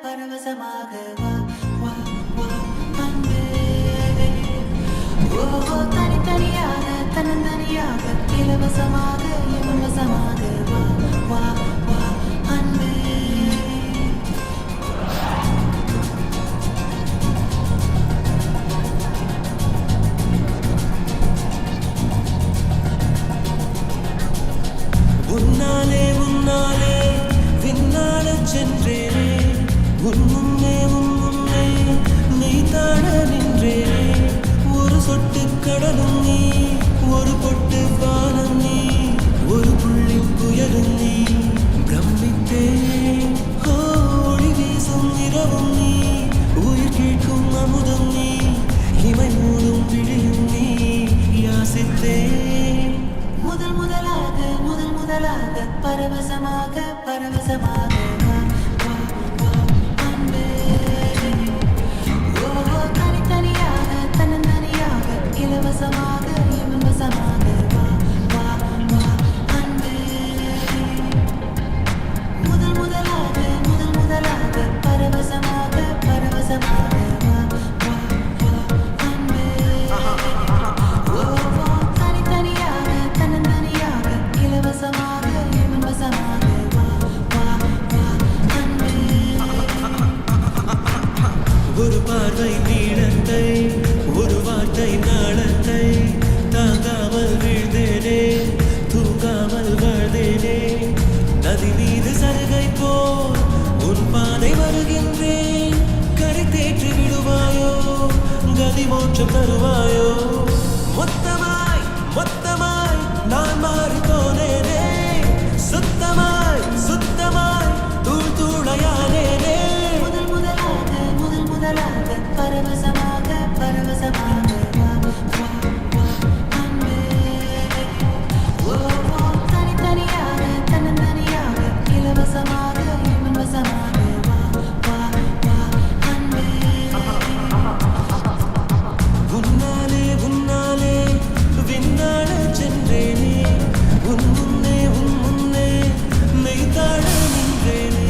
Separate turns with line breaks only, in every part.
பரவசமாக வா வா வா அன்பே. ஓஹோ தனித்தனியாக தன்னந்தனியாக இலவசமாக இலவசமாக வா வா வா அன்பே.
உன்னாலே உன்னாலே விண்ணால சென்றேனே உன் முன்னே நீ தாழ நின்றேனே. ஒரு சொட்டு கடலும் நீ ஒரு பொட்டு வானம் நீ ஒரு புள்ளி புயலும் நீ பிரமித்தேன். ஒளி வீசும் இரவும் நீ உயிர் கேட்கும் அமுதம் நீ இமை மூடும் விழியும் நீ யாசித்தேன்.
முதல் முதலாக பரவசமாக பரவசமாக வா வா வா அன்பே. ஓஹோ தனித்தனியாக தன்னந்தனியாக இலவசமாக இலவசமாக வா வா வா அன்பே. முதல் முதலாக பரவசமாக பரவசமாக வா வா வா அன்பே. ஓஹோ தனித்தனியாக தன்னந்தனியாக இலவசமாக இலவசமாக வா வா வா அன்பே.
ஒரு பார்வை நீளத்தை ஒரு வார்த்தை நாளத்தை தாங்காமல் வீழ்ந்தேனே தூங்காமல் வாழ்ந்தேனே. நதி மீது சருகை போல் உன் பாதை வருகின்றேன். கரை தேற்றி விடுவாயோ கதி மோட்சம் தருவாயோ. மொத்தமாய் நான் மாறி போனேனே. சுத்தமாய் தூள் தூளையானேனே.
முதல் முதலாக பரவசமாக பரவசமாக வா வா வா அன்பே. ஓஹோ தனித்தனியாக தன்னந்தனியாக இலவசமாக இலவசமாக வா வா வா அன்பே.
உன்னாலே விண்ணாட சென்றேனே உன் முன்னே மெய்தாழ நின்றேனே.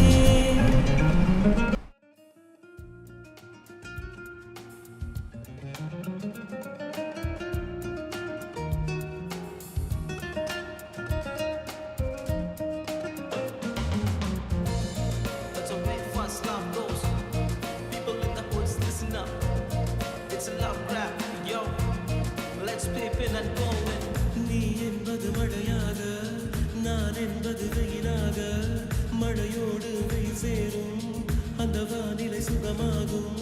That's the way fast love goes. People in the hoods, listen up. It's a love rap, yo. Let's flip in and go in.
நீ என்பது மழையாக நான் என்பது வெயிலாக மழையோடு வெயில் சேரும் அந்த வானிலை சுகமாகும்.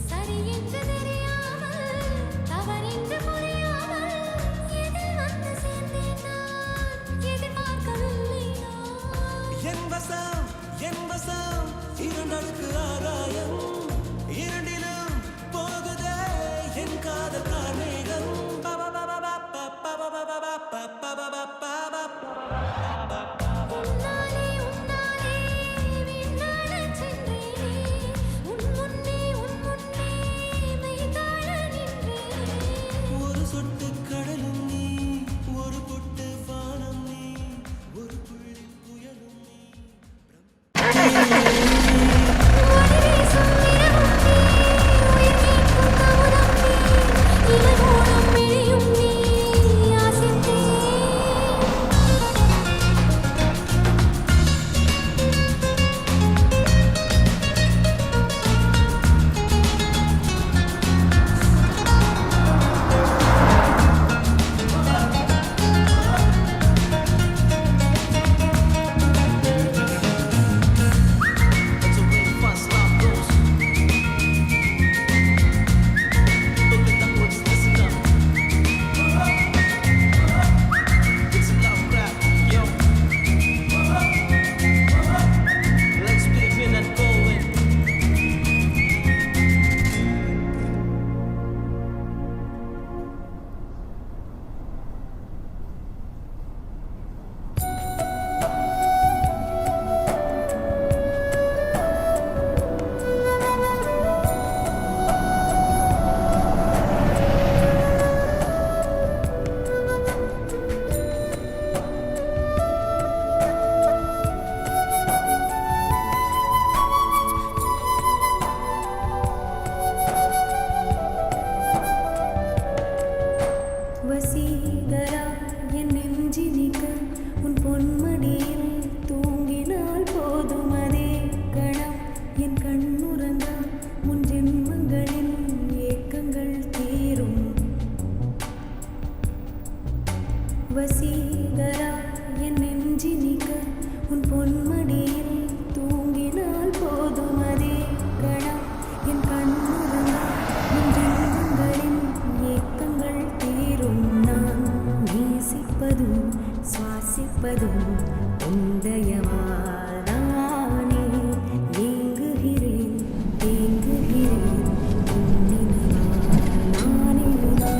சரி என்று தெரியாமல் தவறென்று புரியாமல் எதில் வந்து சேர்ந்தேன் நான் எதிர்பார்க்கவில்லை நான்.
என் வசம் இரண்டடுக்கு ஆகாயம் இரண்டிலும் போகுதே என் காதல் கார்மேகம்.
உன்னாலே விண்ணாடச் சென்றேனே உன் முன்னே மெய்தாழ
வசீகரா என் நெஞ்சினிக்க உன் பொன்மடியில் தூங்கினால் போதும் அதே கணம் என் கண்ணுறங்க உன் பிம்பங்களின் ஏக்கங்கள் தீரும் நான் நேசிப்பதும் சுவாசிப்பதும் உந்தயவால் நானே ஏங்குகிறேன் தேங்குகிறேன் உன் நினைவால் நானே நான்.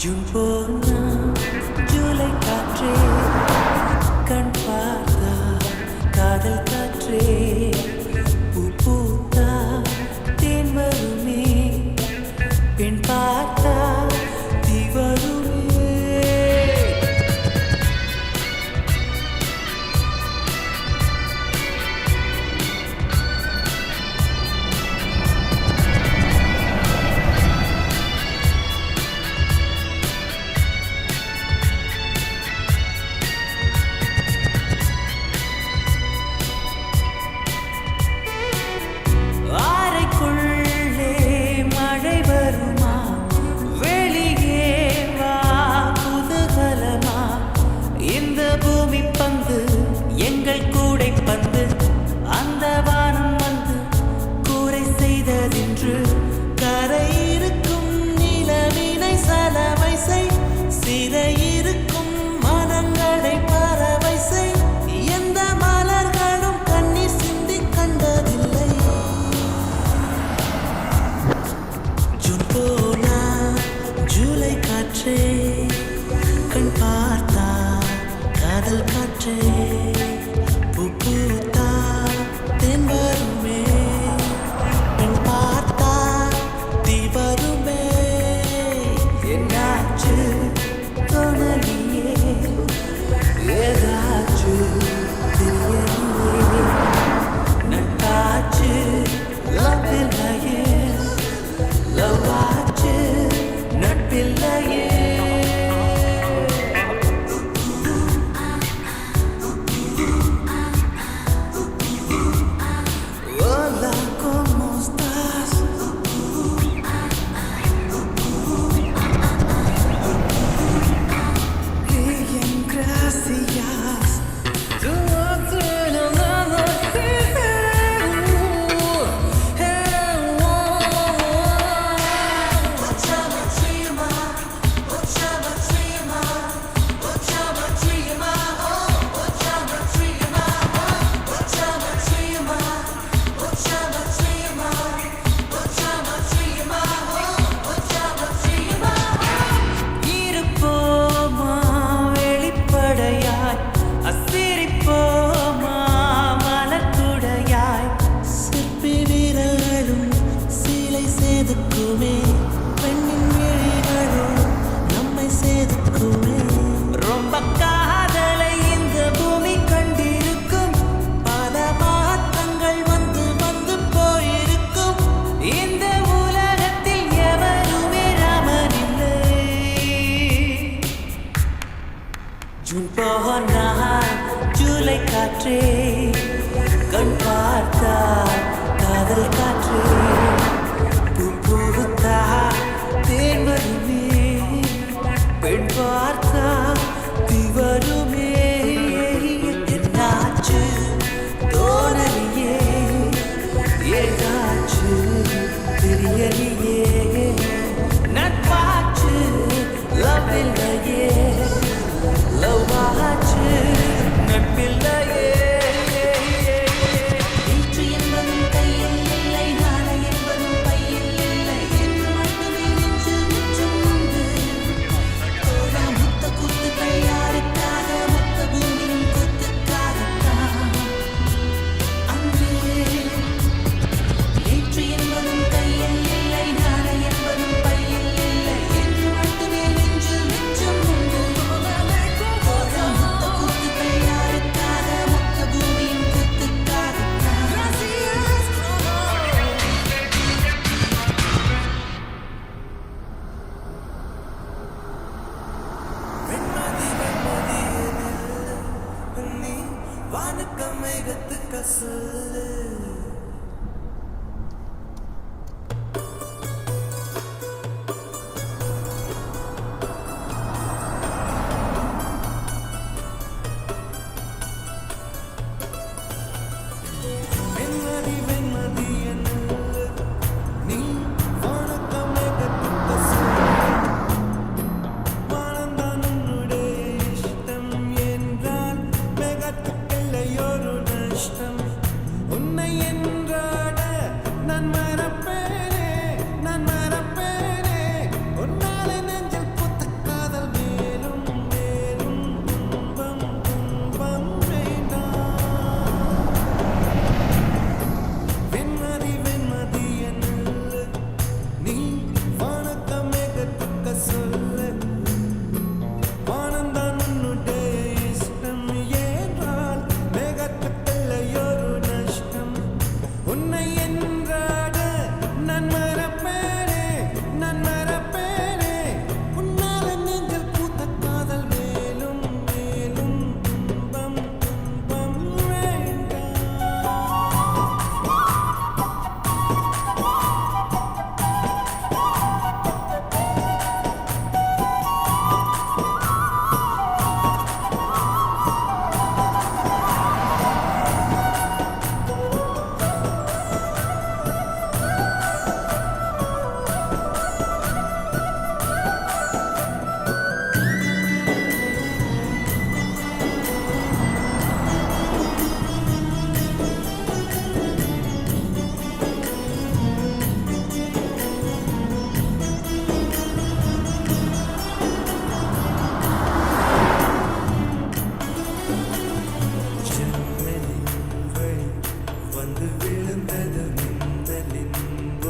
ஜூன் போனா ஜூலை காற்றே கண் பார்த்தா காதல் காற்றே பூ பூத்தா தேன் வருமே பெண் பார்த்தா தீ வருமே அறைக்குள்ளே மழை வருமா வெளியே வா குதூகலமா இந்த பூமி பந்து எங்கள் கூடை பந்து அந்த வானம் வந்து கூரை செய்ததென்று கரை இருக்கும் நிலவினை சலவை செய் சிறை இருக்கும் மனங்களை பறவை செய் எந்த மலர்களும் கண்ணீர் சிந்தி கண்டதில்லை ஜூன் போனா ஜூலை காற்றே கண் பார்த்தா காதல் காற்றே பூ பூத்தா தென் வருமே பெண் பார்த்தா தீ வருமே என்னாச்சு தோணலியே ஏதாச்சு தெரியலையே நட்டாச்சு லவ் இல்லையே லவ் ஆச்சு நட்பில்லையே Hola, ¿cómo estás? Bien, gracias. இருப்போமா வெளிப்படையாய் அசிரிப்போமா மலக்குடையாய் சிற்பி வீரர்களும் சீலை செதுக்குமே பெண்ணின் விழிகளும் நம்மை செதுக்குமே ரொம்ப காதலை இந்த பூமி கண்டிருக்கும் பல மாற்றங்கள் வந்து வந்து போயிருக்கும் இந்த உலகத்தில் எவருமே ராமனில்லை ஜூன் போனால் ஜூலை காற்றே கண் பார்த்தா காதல் காற்றே பூ பூத்தா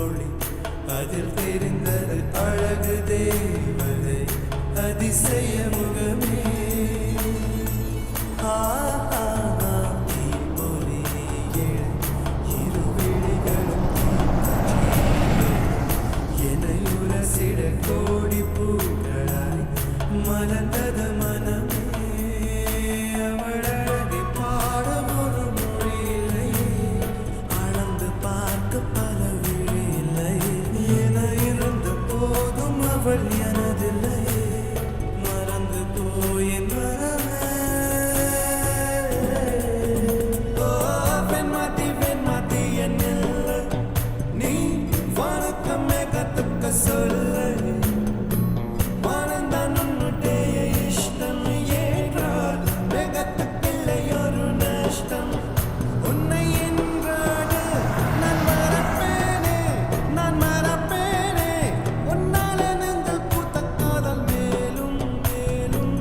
ஒளி அதில் தெரிந்தது அழகு தேவதை அதிசய முகமே தீப்பொறி இரு விழிகளும் என்னை உரசிட கோடி பூக்களாய் மலர்ந்தது மனமே அவள் அழகை பாட ஒரு மொழி இல்லை அளந்து பார்க்க பல விழி இல்லை என இருந்த போதும் அவள் எனதில்லை மறந்து போயின் மரமே வெண்மாத்தி என்னில்லை நீ வணக்கமே கத்துக்க சொல்ல வானந்தான் உன்னுடைய இஷ்டம் ஏற்றால் வேகத்துக்கில்லை ஒரு நஷ்டம் உன்னை என்றாடு நான் மறப்பேனே உன்னால நெஞ்சில் பூத்த காதல் மேலும் மேலும்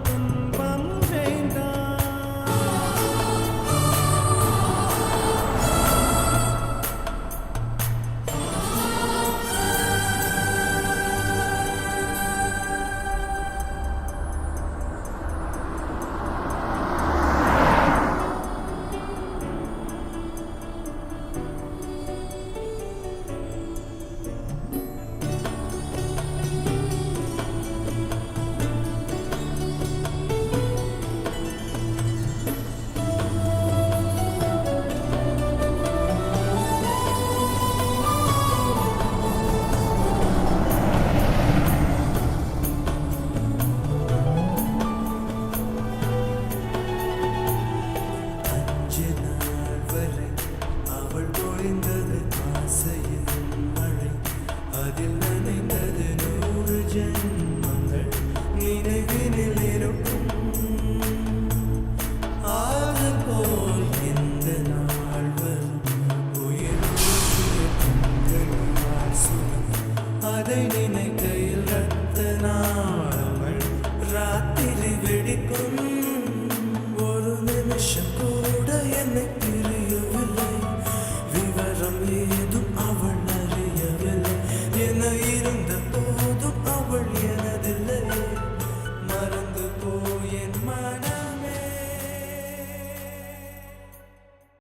துன்பம் வேண்டாம் அஞ்சு நாள் வரை அவள் பொழிந்தது ஆசையின் மழை அதில் நனைந்தது 100 ஜென்மங்கள் நினைவினில் இருக்கும் ஆறு போல் இந்த நாள் வரும் உயிர் திங்களால் சுகம் அதை நினைக்கையில் ரத்த நாளங்கள் ராத்திரி வெடிக்கும் ஒரு நிமிஷம் கூட என்னை பிரியவில்லை விவரம் ஏதும் அவள் அறியவில்லை என இருந்த